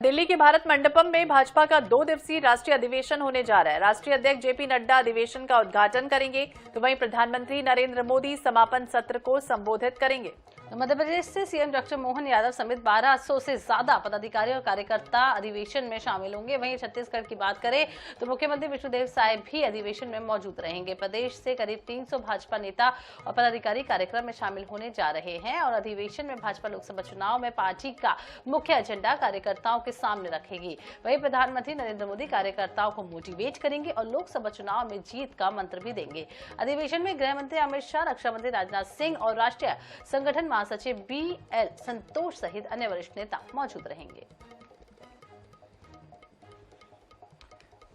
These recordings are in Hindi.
दिल्ली के भारत मंडपम में भाजपा का 2 दिवसीय राष्ट्रीय अधिवेशन होने जा रहा है। राष्ट्रीय अध्यक्ष जेपी नड्डा अधिवेशन का उद्घाटन करेंगे, तो वहीं प्रधानमंत्री नरेंद्र मोदी समापन सत्र को संबोधित करेंगे। मध्य प्रदेश से सीएम डॉक्टर मोहन यादव समेत 1200 से ज्यादा पदाधिकारी और कार्यकर्ता अधिवेशन में शामिल होंगे। वहीं छत्तीसगढ़ की बात करें तो मुख्यमंत्री विष्णुदेव साय भी अधिवेशन में मौजूद रहेंगे। प्रदेश से करीब 300 भाजपा नेता और पदाधिकारी कार्यक्रम में शामिल होने जा रहे हैं और अधिवेशन में भाजपा लोकसभा चुनाव में पार्टी का मुख्य एजेंडा कार्यकर्ताओं के सामने रखेगी। वहीं प्रधानमंत्री नरेंद्र मोदी कार्यकर्ताओं को मोटिवेट करेंगे और लोकसभा चुनाव में जीत का मंत्र भी देंगे। अधिवेशन में गृह मंत्री अमित शाह, रक्षा मंत्री राजनाथ सिंह और राष्ट्रीय संगठन महासचिव BL संतोष सहित अन्य वरिष्ठ नेता मौजूद रहेंगे।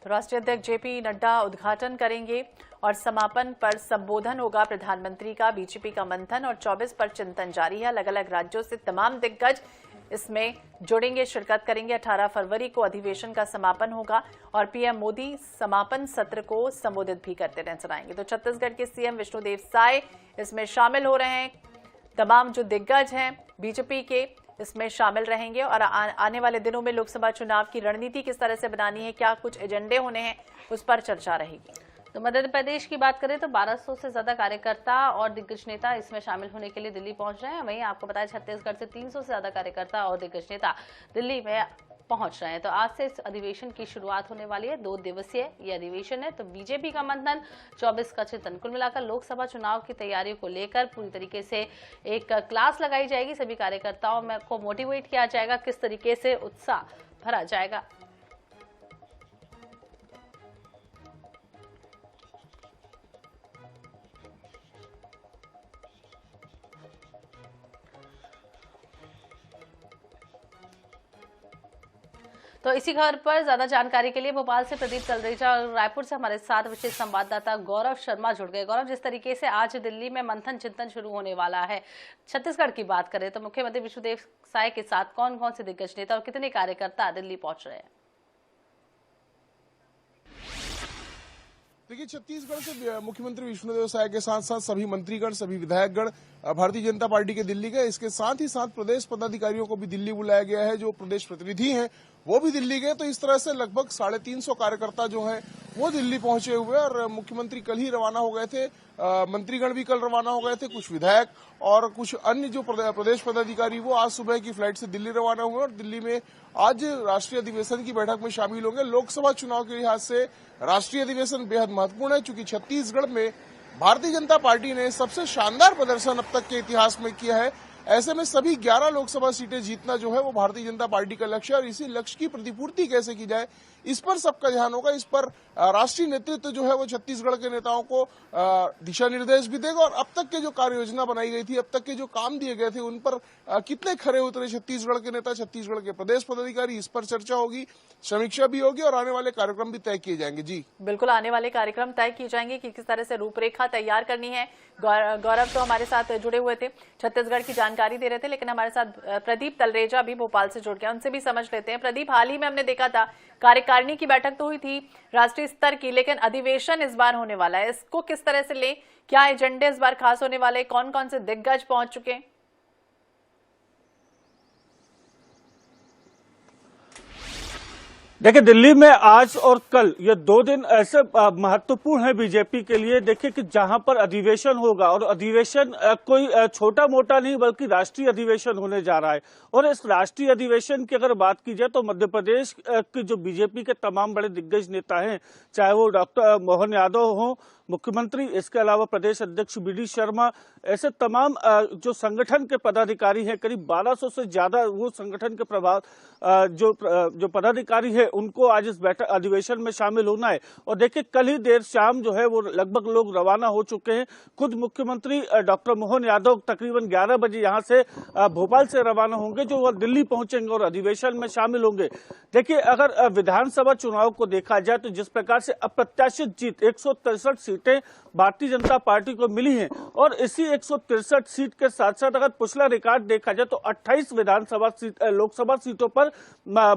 तो राष्ट्रीय अध्यक्ष जेपी नड्डा उद्घाटन करेंगे और समापन पर संबोधन होगा प्रधानमंत्री का। बीजेपी का मंथन और 24 पर चिंतन जारी है। अलग अलग राज्यों से तमाम दिग्गज इसमें जुड़ेंगे, शिरकत करेंगे। 18 फरवरी को अधिवेशन का समापन होगा और पीएम मोदी समापन सत्र को संबोधित भी करते नजर आएंगे। तो छत्तीसगढ़ के सीएम विष्णुदेव साय इसमें शामिल हो रहे हैं। तमाम जो दिग्गज हैं बीजेपी के इसमें शामिल रहेंगे और आने वाले दिनों में लोकसभा चुनाव की रणनीति किस तरह से बनानी है, क्या कुछ एजेंडे होने हैं, उस पर चर्चा रहेगी। तो मध्य प्रदेश की बात करें तो 1200 से ज्यादा कार्यकर्ता और दिग्गज नेता इसमें शामिल होने के लिए दिल्ली पहुंच रहे हैं। वहीं आपको बताया छत्तीसगढ़ से 300 से ज्यादा कार्यकर्ता और दिग्गज नेता दिल्ली में पहुंच रहे हैं। तो आज से इस अधिवेशन की शुरुआत होने वाली है। 2 दिवसीय ये अधिवेशन है। तो बीजेपी का मंथन, 24 का चिंतन, कुल मिलाकर लोकसभा चुनाव की तैयारियों को लेकर पूरी तरीके से एक क्लास लगाई जाएगी। सभी कार्यकर्ताओं में को मोटिवेट किया जाएगा, किस तरीके से उत्साह भरा जाएगा। तो इसी खबर पर ज्यादा जानकारी के लिए भोपाल से प्रदीप तलरेजा और रायपुर से हमारे साथ विशेष संवाददाता गौरव शर्मा जुड़ गए। गौरव, जिस तरीके से आज दिल्ली में मंथन चिंतन शुरू होने वाला है, छत्तीसगढ़ की बात करें तो मुख्यमंत्री विष्णुदेव साय के साथ कौन कौन से दिग्गज नेता और कितने कार्यकर्ता दिल्ली पहुंच रहे हैं? देखिए, छत्तीसगढ़ से मुख्यमंत्री विष्णुदेव साय के साथ साथ सभी मंत्रीगण, सभी विधायकगण भारतीय जनता पार्टी के दिल्ली गए। इसके साथ ही साथ प्रदेश पदाधिकारियों को भी दिल्ली बुलाया गया है। जो प्रदेश प्रतिनिधि हैं वो भी दिल्ली गए। तो इस तरह से लगभग 350 कार्यकर्ता जो हैं वो दिल्ली पहुंचे हुए और मुख्यमंत्री कल ही रवाना हो गए थे। मंत्रीगण भी कल रवाना हो गए थे। कुछ विधायक और कुछ अन्य जो प्रदेश पदाधिकारी वो आज सुबह की फ्लाइट से दिल्ली रवाना हुए और दिल्ली में आज राष्ट्रीय अधिवेशन की बैठक में शामिल होंगे। लोकसभा चुनाव के लिहाज से राष्ट्रीय अधिवेशन बेहद महत्वपूर्ण है, क्योंकि छत्तीसगढ़ में भारतीय जनता पार्टी ने सबसे शानदार प्रदर्शन अब तक के इतिहास में किया है। ऐसे में सभी 11 लोकसभा सीटें जीतना जो है वो भारतीय जनता पार्टी का लक्ष्य है और इसी लक्ष्य की प्रतिपूर्ति कैसे की जाए इस पर सबका ध्यान होगा। इस पर राष्ट्रीय नेतृत्व जो है वो छत्तीसगढ़ के नेताओं को दिशा निर्देश भी देगा और अब तक के जो कार्य योजना बनाई गई थी, अब तक के जो काम दिए गए थे, उन पर कितने खरे उतरे छत्तीसगढ़ के नेता, छत्तीसगढ़ के प्रदेश पदाधिकारी, इस पर चर्चा होगी, समीक्षा भी होगी और आने वाले कार्यक्रम भी तय किए जाएंगे। जी बिल्कुल, आने वाले कार्यक्रम तय किए जाएंगे कि किस तरह से रूपरेखा तैयार करनी है। गौरव तो हमारे साथ जुड़े हुए थे, छत्तीसगढ़ की जानकारी दे रहे थे, लेकिन हमारे साथ प्रदीप तलरेजा भी भोपाल से जुड़ गया, उनसे भी समझ लेते हैं। प्रदीप, हाल ही में हमने देखा था कार्यकारिणी की बैठक तो हुई थी राष्ट्रीय स्तर की, लेकिन अधिवेशन इस बार होने वाला है, इसको किस तरह से ले, क्या एजेंडे इस बार खास होने वाले, कौन कौन से दिग्गज पहुंच चुके हैं? देखिए, दिल्ली में आज और कल ये 2 दिन ऐसे महत्वपूर्ण है बीजेपी के लिए। देखिए कि जहां पर अधिवेशन होगा और अधिवेशन कोई छोटा मोटा नहीं बल्कि राष्ट्रीय अधिवेशन होने जा रहा है। और इस राष्ट्रीय अधिवेशन की अगर बात की जाए तो मध्य प्रदेश की जो बीजेपी के तमाम बड़े दिग्गज नेता हैं, चाहे वो डॉक्टर मोहन यादव हो, मुख्यमंत्री, इसके अलावा प्रदेश अध्यक्ष BD शर्मा, ऐसे तमाम जो संगठन के पदाधिकारी हैं, करीब 1200 से ज्यादा वो संगठन के प्रभाव जो पदाधिकारी है उनको आज इस बैठक अधिवेशन में शामिल होना है। और देखिए, कल ही देर शाम जो है वो लगभग लोग रवाना हो चुके हैं। खुद मुख्यमंत्री डॉक्टर मोहन यादव तकरीबन 11 बजे यहाँ से भोपाल से रवाना होंगे, जो वह दिल्ली पहुंचेंगे और अधिवेशन में शामिल होंगे। देखिए, अगर विधानसभा चुनाव को देखा जाए तो जिस प्रकार से अप्रत्याशित जीत 163 सीट सीटें भारतीय जनता पार्टी को मिली हैं और इसी 163 सीट के साथ साथ अगर पिछला रिकॉर्ड देखा जाए तो 28 विधानसभा सीट लोकसभा सीटों पर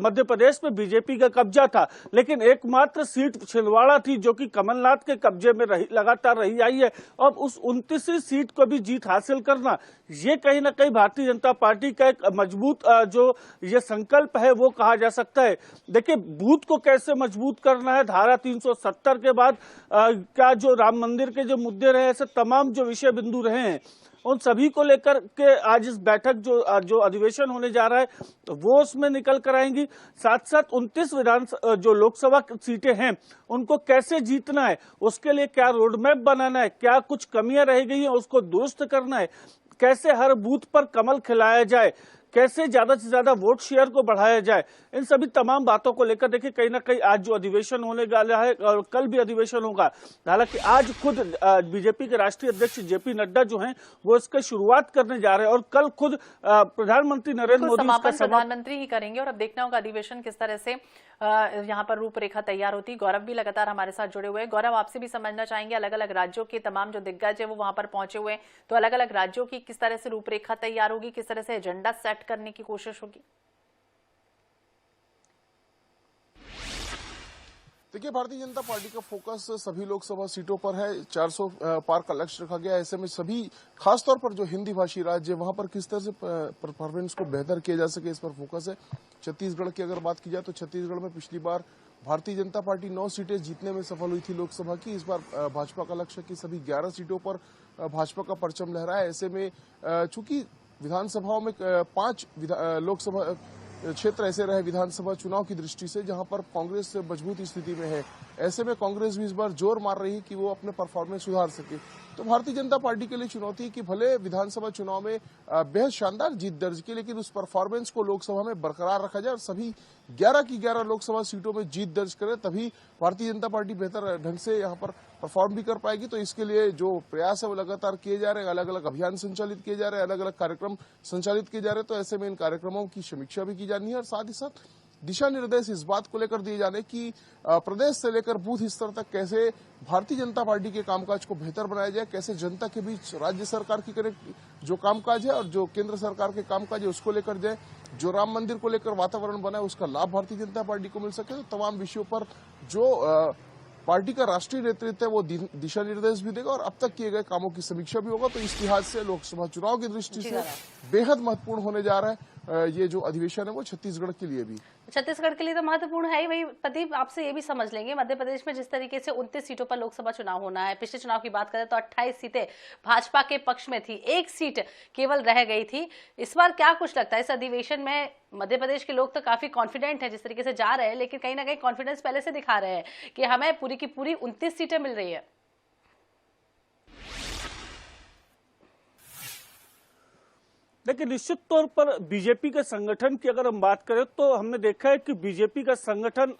मध्य प्रदेश में बीजेपी का कब्जा था, लेकिन एकमात्र सीट छिंदवाड़ा थी जो कि कमलनाथ के कब्जे में लगातार रही आई है। और उस 29वीं सीट को भी जीत हासिल करना ये कहीं ना कहीं भारतीय जनता पार्टी का एक मजबूत जो ये संकल्प है वो कहा जा सकता है। देखिए बूथ को कैसे मजबूत करना है, धारा 370 के बाद क्या जो राम मंदिर के जो मुद्दे रहे, ऐसे तमाम जो विषय बिंदु रहे हैं उन सभी को लेकर के आज इस बैठक जो अधिवेशन होने जा रहा है वो उसमें निकल कर आएंगी। साथ साथ 29 जो लोकसभा सीटें हैं उनको कैसे जीतना है, उसके लिए क्या रोड मैप बनाना है, क्या कुछ कमियां रह गई हैं उसको दुरुस्त करना है, कैसे हर बूथ पर कमल खिलाया जाए, कैसे ज्यादा से ज्यादा वोट शेयर को बढ़ाया जाए, इन सभी तमाम बातों को लेकर देखिए कहीं ना कहीं आज जो अधिवेशन होने वाला है और कल भी अधिवेशन होगा। हालांकि आज खुद बीजेपी के राष्ट्रीय अध्यक्ष जेपी नड्डा जो हैं वो इसकी शुरुआत करने जा रहे हैं और कल खुद प्रधानमंत्री नरेंद्र मोदी समापन प्रधानमंत्री ही करेंगे। और अब देखना होगा अधिवेशन किस तरह से यहाँ पर रूपरेखा तैयार होती। गौरव भी लगातार हमारे साथ जुड़े हुए हैं। गौरव, आपसे भी समझना चाहेंगे, अलग अलग राज्यों के तमाम जो दिग्गज है वो वहां पर पहुंचे हुए हैं, तो अलग अलग राज्यों की किस तरह से रूपरेखा तैयार होगी, किस तरह से एजेंडा सेट करने की कोशिश होगी? देखिए, भारतीय जनता पार्टी का फोकस सभी लोकसभा सीटों पर है। 400 पार का लक्ष्य रखा गया है। ऐसे में सभी खासतौर पर जो हिंदी भाषी राज्य है वहां पर किस तरह से परफॉर्मेंस को बेहतर किया जा सके इस पर फोकस है। छत्तीसगढ़ की अगर बात की जाए तो छत्तीसगढ़ में पिछली बार भारतीय जनता पार्टी 9 सीटें जीतने में सफल हुई थी लोकसभा की। इस बार भाजपा का लक्ष्य कि सभी 11 सीटों पर भाजपा का परचम लहराए। ऐसे में चूंकि विधानसभाओं में 5 लोकसभा क्षेत्र ऐसे रहे विधानसभा चुनाव की दृष्टि से जहां पर कांग्रेस मजबूत स्थिति में है, ऐसे में कांग्रेस भी इस बार जोर मार रही है कि वो अपने परफॉर्मेंस सुधार सके। तो भारतीय जनता पार्टी के लिए चुनौती है कि भले विधानसभा चुनाव में बेहद शानदार जीत दर्ज की, लेकिन उस परफॉर्मेंस को लोकसभा में बरकरार रखा जाए और सभी 11 की 11 लोकसभा सीटों में जीत दर्ज करे, तभी भारतीय जनता पार्टी बेहतर ढंग से यहाँ पर परफॉर्म भी कर पाएगी। तो इसके लिए जो प्रयास है वो लगातार किए जा रहे हैं, अलग अलग अभियान संचालित किए जा रहे हैं, अलग अलग कार्यक्रम संचालित किए जा रहे हैं। तो ऐसे में इन कार्यक्रमों की समीक्षा भी की जानी है और साथ ही साथ दिशा निर्देश इस बात को लेकर दिए जाने कि प्रदेश से लेकर बूथ स्तर तक कैसे भारतीय जनता पार्टी के कामकाज को बेहतर बनाया जाए, कैसे जनता के बीच राज्य सरकार की जो कामकाज है और जो केंद्र सरकार के कामकाज है उसको लेकर जाए, जो राम मंदिर को लेकर वातावरण बना है उसका लाभ भारतीय जनता पार्टी को मिल सके। तो तमाम विषयों पर जो पार्टी का राष्ट्रीय नेतृत्व है वो दिशा निर्देश भी देगा और अब तक किए गए कामों की समीक्षा भी होगा। तो इस लिहाज से लोकसभा चुनाव की दृष्टि से बेहद महत्वपूर्ण होने जा रहा है ये जो अधिवेशन है वो छत्तीसगढ़ के लिए भी। छत्तीसगढ़ के लिए तो महत्वपूर्ण है ही। वही प्रदीप, आपसे ये भी समझ लेंगे, मध्य प्रदेश में जिस तरीके से 29 सीटों पर लोकसभा चुनाव होना है, पिछले चुनाव की बात करें तो 28 सीटें भाजपा के पक्ष में थी, 1 सीट केवल रह गई थी। इस बार क्या कुछ लगता है इस अधिवेशन में? मध्य प्रदेश के लोग तो काफी कॉन्फिडेंट है जिस तरीके से जा रहे हैं, लेकिन कहीं ना कहीं कॉन्फिडेंस पहले से दिखा रहे हैं कि हमें पूरी की पूरी 29 सीटें मिल रही है। देखिए, निश्चित तौर पर बीजेपी के संगठन की अगर हम बात करें तो हमने देखा है कि बीजेपी का संगठन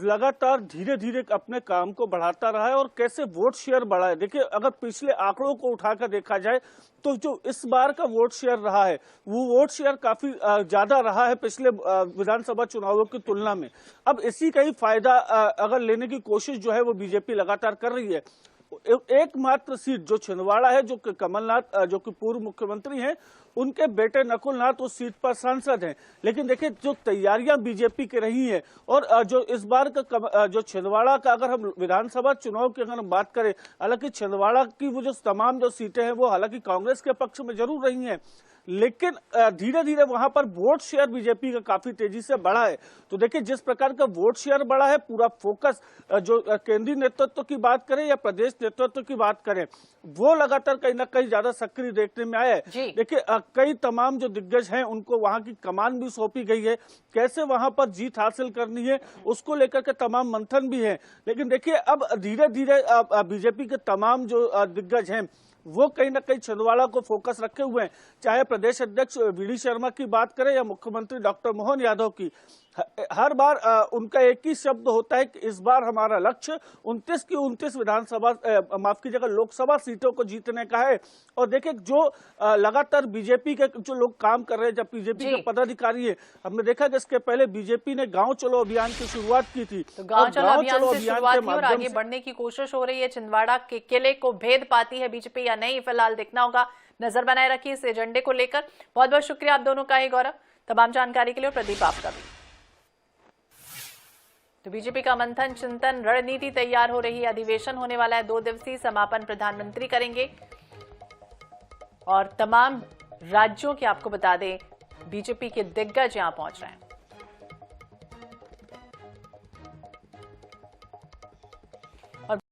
लगातार धीरे धीरे अपने काम को बढ़ाता रहा है और कैसे वोट शेयर बढ़ा है। देखिए, अगर पिछले आंकड़ों को उठाकर देखा जाए तो जो इस बार का वोट शेयर रहा है वो वोट शेयर काफी ज्यादा रहा है पिछले विधानसभा चुनावों की तुलना में। अब इसी का ही फायदा अगर लेने की कोशिश जो है वो बीजेपी लगातार कर रही है। एकमात्र सीट जो छिंदवाड़ा है, जो कमलनाथ जो कि पूर्व मुख्यमंत्री हैं, उनके बेटे नकुल नाथ उस सीट पर सांसद हैं। लेकिन देखिए, जो तैयारियां बीजेपी की रही हैं और जो इस बार का जो छिंदवाड़ा का अगर हम विधानसभा चुनाव की अगर हम बात करें, हालांकि छिंदवाड़ा की वो जो तमाम जो सीटें हैं वो हालांकि कांग्रेस के पक्ष में जरूर रही हैं, लेकिन धीरे धीरे वहां पर वोट शेयर बीजेपी का काफी तेजी से बढ़ा है। तो देखिए, जिस प्रकार का वोट शेयर बढ़ा है, पूरा फोकस जो केंद्रीय नेतृत्व की बात करें या प्रदेश नेतृत्व की बात करें, वो लगातार कहीं ना कहीं ज्यादा सक्रिय देखने में आया है। देखिए, कई तमाम जो दिग्गज हैं उनको वहां की कमान भी सौंपी गई है, कैसे वहां पर जीत हासिल करनी है उसको लेकर के तमाम मंथन भी है। लेकिन देखिए, अब धीरे धीरे बीजेपी के तमाम जो दिग्गज हैं वो कहीं ना कहीं छिंदवाड़ा को फोकस रखे हुए हैं, चाहे प्रदेश अध्यक्ष वीडी शर्मा की बात करें या मुख्यमंत्री डॉक्टर मोहन यादव की। हर बार उनका एक ही शब्द होता है कि इस बार हमारा लक्ष्य 29 की 29 विधानसभा माफ कीजिएगा लोकसभा सीटों को जीतने का है। और देखिए जो लगातार बीजेपी के जो लोग काम कर रहे हैं, जब बीजेपी के पदाधिकारी है, हमने देखा कि इसके पहले बीजेपी ने गांव चलो अभियान की शुरुआत की थी, तो गांव चलो अभियान से शुरुआत की और आगे बढ़ने की कोशिश हो रही है। छिंदवाड़ा के किले को भेद पाती है बीजेपी या नहीं, फिलहाल देखना होगा। नजर बनाए रखिए इस एजेंडे को लेकर। बहुत बहुत शुक्रिया आप दोनों का है गौरव, तमाम जानकारी के लिए। प्रदीप आपका भी। तो बीजेपी का मंथन चिंतन रणनीति तैयार हो रही है। अधिवेशन होने वाला है 2 दिवसीय, समापन प्रधानमंत्री करेंगे और तमाम राज्यों के आपको बता दें बीजेपी के दिग्गज यहां पहुंच रहे हैं।